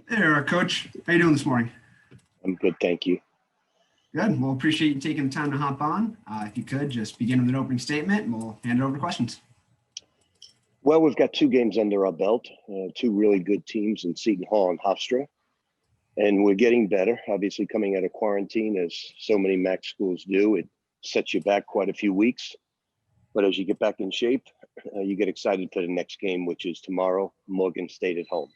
Hey there, Coach. How you doing this morning? I'm good, thank you. Good. Well, appreciate you taking the time to hop on. If you could, just begin with an opening statement, and we'll hand it over to questions. Well, we've got two games under our belt, two really good teams in Seton Hall and Hofstra, and we're getting better. Obviously, coming out of quarantine, as so many MAAC schools do, it sets you back quite a few weeks. But as you get back in shape, you get excited for the next game, which is tomorrow, Morgan State at home.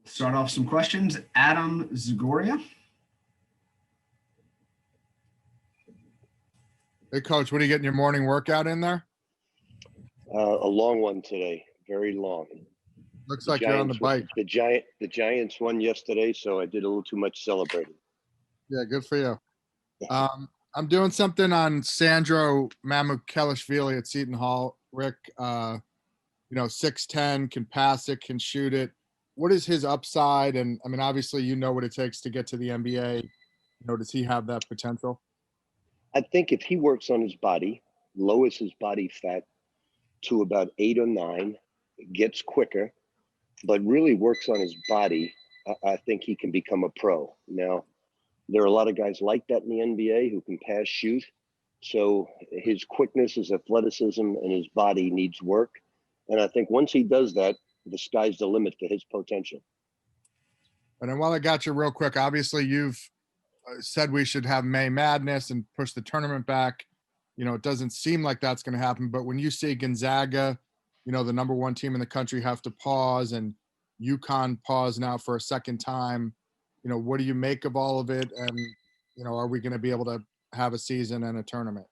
Start off some questions. Adam Zagoria. Hey, Coach, what are you getting your morning workout in there? A long one today, very long. Looks like you're on the bike. The Giants won yesterday, so I did a little too much celebrating. Yeah, good for you. I'm doing something on Sandro Mamukelashvili at Seton Hall. Rick, 6'10", can pass it, can shoot it. What is his upside? And I mean, obviously, you know what it takes to get to the NBA. Does he have that potential? I think if he works on his body, lowers his body fat to about 8 or 9, gets quicker, but really works on his body, I think he can become a pro. Now, there are a lot of guys like that in the NBA who can pass, shoot. So his quickness, his athleticism, and his body needs work. And I think once he does that, the sky's the limit for his potential. And then while I got you real quick, obviously you've said we should have May Madness and push the tournament back. It doesn't seem like that's going to happen. But when you see Gonzaga, the number one team in the country, have to pause, and UConn pause now for a second time, what do you make of all of it? And, are we going to be able to have a season and a tournament?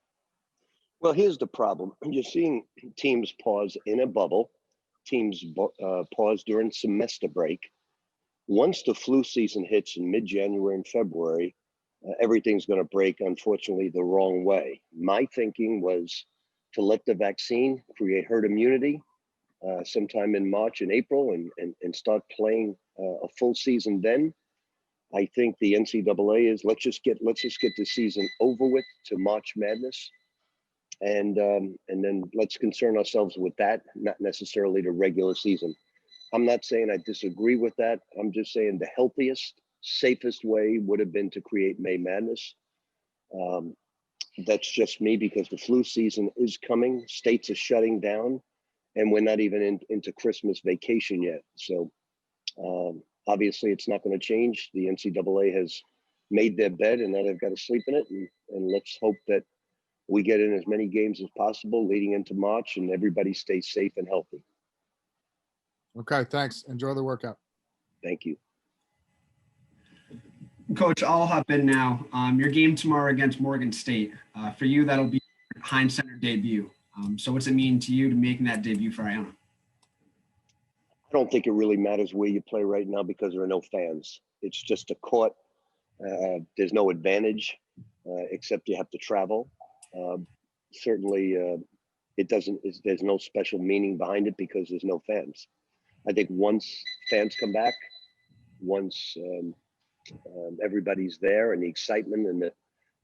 Well, here's the problem. You're seeing teams pause in a bubble, teams pause during semester break. Once the flu season hits in mid-January and February, everything's going to break, unfortunately, the wrong way. My thinking was to let the vaccine create herd immunity sometime in March and April and start playing a full season then. I think the NCAA is let's just get the season over with to March Madness, and then let's concern ourselves with that, not necessarily the regular season. I'm not saying I disagree with that. I'm just saying the healthiest, safest way would have been to create May Madness. That's just me, because the flu season is coming. States are shutting down, and we're not even into Christmas vacation yet. So obviously it's not going to change. The NCAA has made their bed, and now they've got to sleep in it. And let's hope that we get in as many games as possible leading into March, and everybody stays safe and healthy. Okay, thanks. Enjoy the workout. Thank you. Coach, I'll hop in now. Your game tomorrow against Morgan State. For you, that'll be your Heinz Center debut. So what's it mean to you to making that debut for Iona? I don't think it really matters where you play right now because there are no fans. It's just a court. There's no advantage except you have to travel. Certainly, it doesn't. There's no special meaning behind it because there's no fans. I think once fans come back, once everybody's there, and the excitement and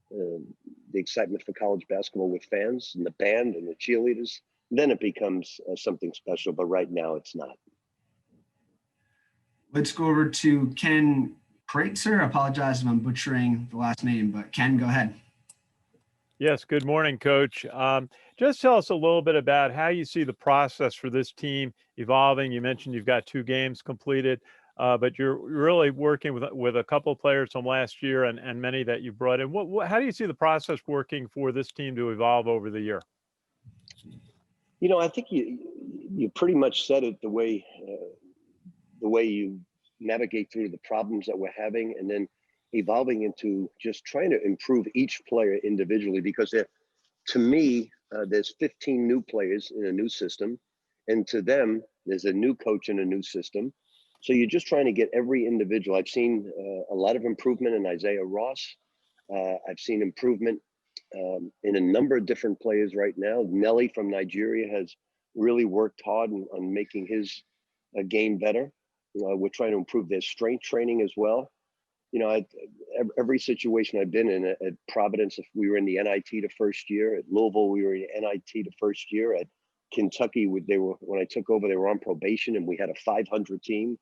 the excitement for college basketball with fans and the band and the cheerleaders, then it becomes something special. But right now, it's not. Let's go over to Ken Kreitzer. I apologize if I'm butchering the last name, but Ken, go ahead. Yes, good morning, Coach. Just tell us a little bit about how you see the process for this team evolving. You mentioned you've got 2 games completed, but you're really working with a couple of players from last year and many that you brought in. How do you see the process working for this team to evolve over the year? I think you pretty much said it the way you navigate through the problems that we're having, and then evolving into just trying to improve each player individually, because to me, there's 15 new players in a new system, and to them, there's a new coach in a new system. So you're just trying to get every individual. I've seen a lot of improvement in Isaiah Ross. I've seen improvement in a number of different players right now. Nelly from Nigeria has really worked hard on making his game better. We're trying to improve their strength training as well. Every situation I've been in at Providence, if we were in the NIT the first year, at Louisville, we were in the NIT the first year, at Kentucky, when I took over, they were on probation, and we had a 500 team.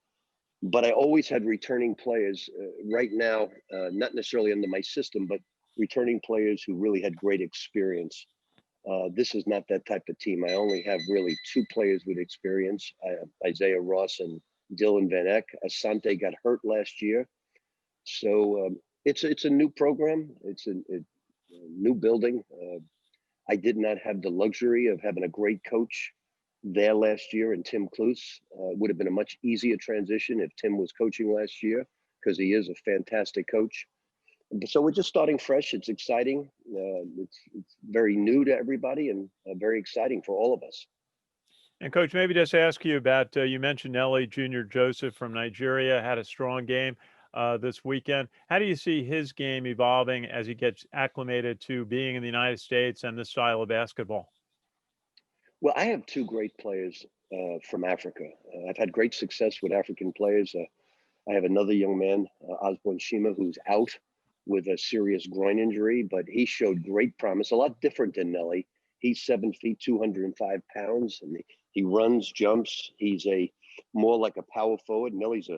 But I always had returning players. Right now, not necessarily under my system, but returning players who really had great experience. This is not that type of team. I only have really 2 players with experience, Isaiah Ross and Dylan Van Eck. Asante got hurt last year. So it's a new program. It's a new building. I did not have the luxury of having a great coach there last year, and Tim Kluse. Would have been a much easier transition if Tim was coaching last year, because he is a fantastic coach. So we're just starting fresh. It's exciting. It's very new to everybody, and very exciting for all of us. And Coach, maybe just ask you about, you mentioned Nelly Junior Joseph from Nigeria had a strong game this weekend. How do you see his game evolving as he gets acclimated to being in the United States and this style of basketball? Well, I have 2 great players from Africa. I've had great success with African players. I have another young man, Osborne Shima, who's out with a serious groin injury, but he showed great promise, a lot different than Nelly. He's 7 feet, 205 pounds, and he runs, jumps. He's more like a power forward. Nelly's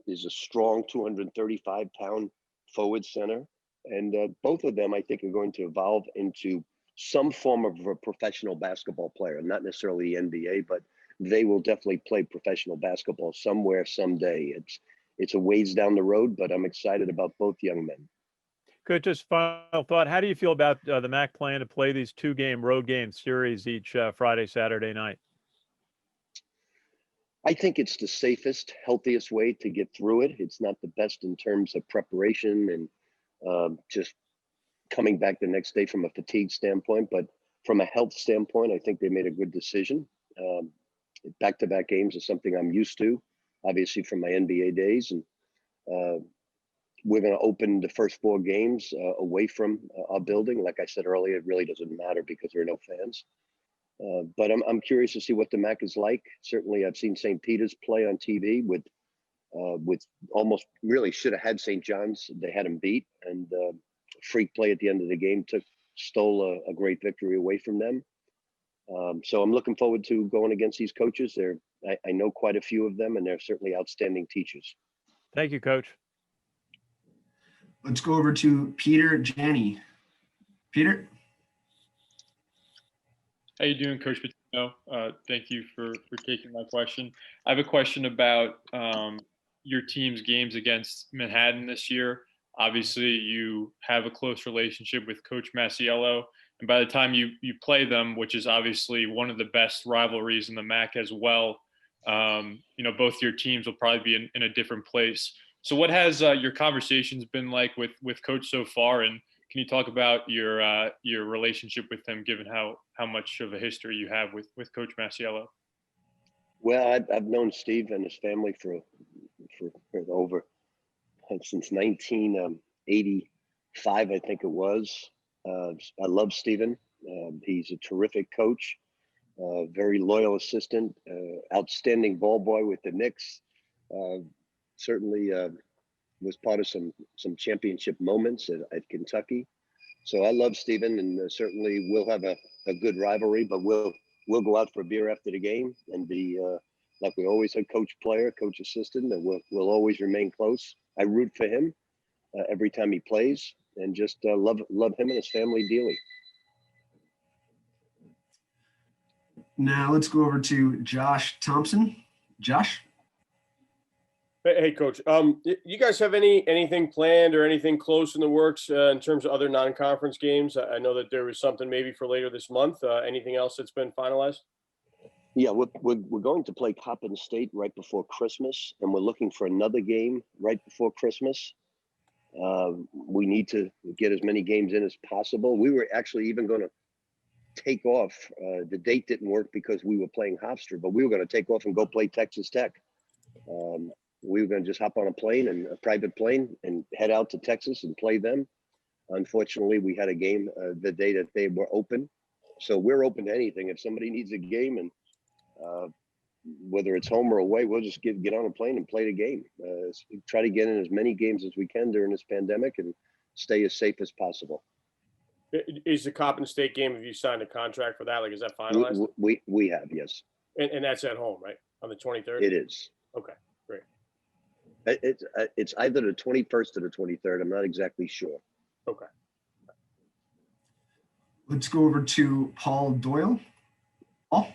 is a strong 235-pound forward center. And both of them, I think, are going to evolve into some form of a professional basketball player, not necessarily the NBA, but they will definitely play professional basketball somewhere, someday. It's a ways down the road, but I'm excited about both young men. Good. Just final thought. How do you feel about the MAAC plan to play these 2-game road game series each Friday, Saturday night? I think it's the safest, healthiest way to get through it. It's not the best in terms of preparation and just coming back the next day from a fatigue standpoint, but from a health standpoint, I think they made a good decision. Back-to-back games is something I'm used to, obviously from my NBA days, and we're going to open the first 4 games away from our building. Like I said earlier, it really doesn't matter because there are no fans. But I'm curious to see what the MAAC is like. Certainly, I've seen St. Peter's play on TV with almost really should have had St. John's. They had them beat, and freak play at the end of the game stole a great victory away from them. So I'm looking forward to going against these coaches. I know quite a few of them, and they're certainly outstanding teachers. Thank you, Coach. Let's go over to Peter Janney. Peter? How you doing, Coach Pitino? Thank you for taking my question. I have a question about your team's games against Manhattan this year. Obviously, you have a close relationship with Coach Masiello, and by the time you play them, which is obviously one of the best rivalries in the MAAC as well, both your teams will probably be in a different place. So what has your conversations been like with Coach so far, and can you talk about your relationship with him, given how much of a history you have with Coach Masiello? Well, I've known Steve and his family for over since 1985, I think it was. I love Steven. He's a terrific coach, very loyal assistant, outstanding ball boy with the Knicks. Certainly was part of some championship moments at Kentucky. So I love Steven, and certainly we'll have a good rivalry, but we'll go out for a beer after the game and be like we always had, coach player, coach assistant, and we'll always remain close. I root for him every time he plays, and just love him and his family dearly. Now let's go over to Josh Thomson. Josh? Hey, Coach. You guys have anything planned or anything close in the works in terms of other non-conference games? I know that there was something maybe for later this month. Anything else that's been finalized? Yeah, we're going to play Coppin State right before Christmas, and we're looking for another game right before Christmas. We need to get as many games in as possible. We were actually even going to take off. The date didn't work because we were playing Hofstra, but we were going to take off and go play Texas Tech. We were going to just hop on a private plane, and head out to Texas and play them. Unfortunately, we had a game the day that they were open. So we're open to anything. If somebody needs a game, and whether it's home or away, we'll just get on a plane and play the game. Try to get in as many games as we can during this pandemic and stay as safe as possible. Is the Coppin State game, have you signed a contract for that? Like, is that finalized? We have, yes. And that's at home, right? On the 23rd? It is. Okay, great. It's either the 21st or the 23rd. I'm not exactly sure. Okay. Let's go over to Paul Doyle. Paul?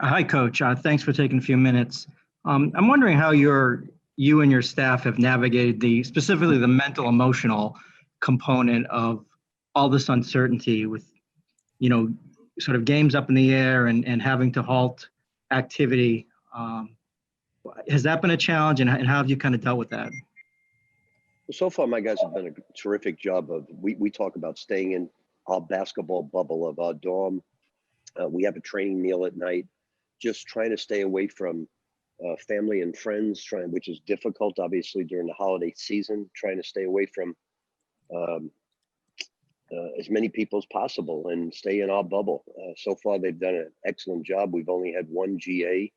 Hi, Coach. Thanks for taking a few minutes. I'm wondering how you and your staff have navigated specifically the mental, emotional component of all this uncertainty with, sort of games up in the air and having to halt activity. Has that been a challenge, and how have you kind of dealt with that? So far, my guys have done a terrific job of, we talk about staying in our basketball bubble of our dorm. We have a training meal at night, just trying to stay away from family and friends, which is difficult, obviously, during the holiday season, trying to stay away from as many people as possible and stay in our bubble. So far, they've done an excellent job. We've only had one GA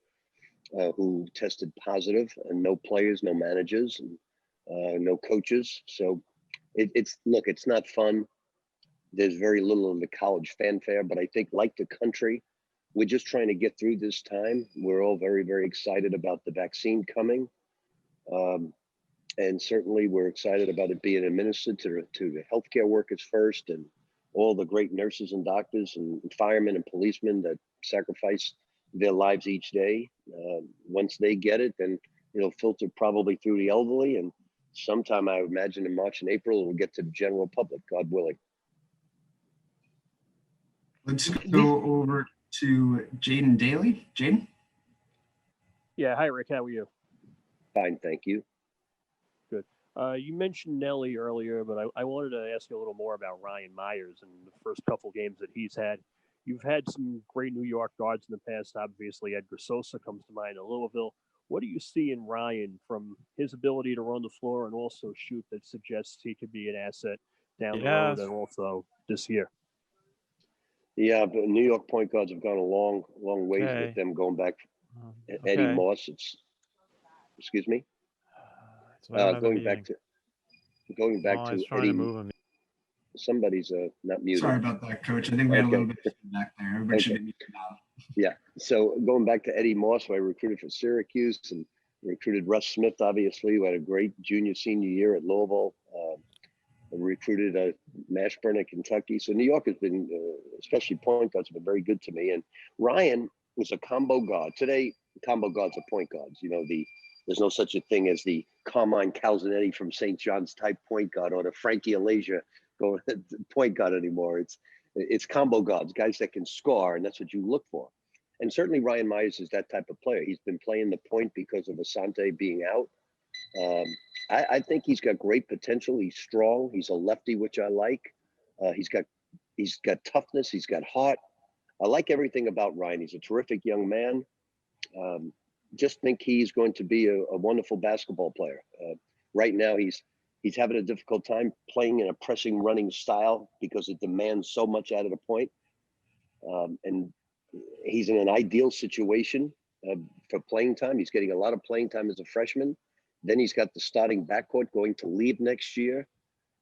who tested positive, and no players, no managers, and no coaches. So it's not fun. There's very little in the college fanfare, but I think, like the country, we're just trying to get through this time. We're all very, very excited about the vaccine coming. And certainly we're excited about it being administered to the healthcare workers first, and all the great nurses and doctors and firemen and policemen that sacrifice their lives each day. Once they get it, then it'll filter probably through the elderly, and sometime, I would imagine, in March and April, it will get to the general public, God willing. Let's go over to Jaden Daly. Jaden? Yeah. Hi, Rick. How are you? Fine, thank you. Good. You mentioned Nelly earlier, but I wanted to ask you a little more about Ryan Myers and the first couple games that he's had. You've had some great New York guards in the past. Obviously, Edgar Sosa comes to mind in Louisville. What do you see in Ryan from his ability to run the floor and also shoot that suggests he could be an asset down the road and also this year? Yeah, but New York point guards have gone a long ways with them going back. Eddie Moss, excuse me. Going back to Eddie. Somebody's not muted. Sorry about that, Coach. I think we had a little bit of feedback there. Everybody should be muted now. Yeah. So going back to Eddie Moss, who I recruited for Syracuse, and recruited Russ Smith, obviously, who had a great senior year at Louisville. Recruited Mashburn at Kentucky. So New York has been, especially point guards, have been very good to me. And Ryan was a combo guard. Today, combo guards are point guards. There's no such a thing as the Carmine Calzanetti from St. John's type point guard, or the Frankie Alasia going point guard anymore. It's combo guards, guys that can score, and that's what you look for. And certainly Ryan Myers is that type of player. He's been playing the point because of Asante being out. I think he's got great potential. He's strong. He's a lefty, which I like. He's got toughness. He's got heart. I like everything about Ryan. He's a terrific young man. Just think he's going to be a wonderful basketball player. Right now, he's having a difficult time playing in a pressing, running style because it demands so much out of the point. And he's in an ideal situation for playing time. He's getting a lot of playing time as a freshman. Then he's got the starting backcourt going to leave next year,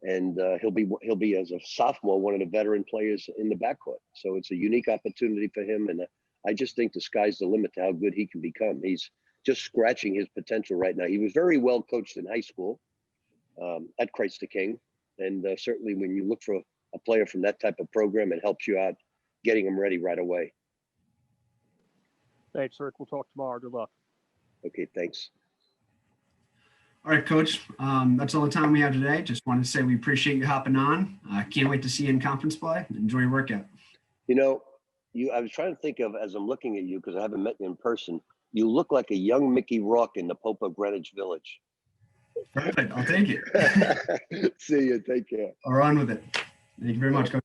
and he'll be as a sophomore one of the veteran players in the backcourt. So it's a unique opportunity for him, and I just think the sky's the limit to how good he can become. He's just scratching his potential right now. He was very well coached in high school at Christ the King, and certainly when you look for a player from that type of program, it helps you out getting him ready right away. Thanks, Rick. We'll talk tomorrow. Good luck. Okay, thanks. All right, Coach. That's all the time we have today. Just wanted to say we appreciate you hopping on. Can't wait to see you in conference play. Enjoy your workout. I was trying to think of, as I'm looking at you, because I haven't met you in person, you look like a young Mickey Rourke in the Pope of Greenwich Village. Perfect. I'll take it. See you. Take care. I'll run with it. Thank you very much, Coach.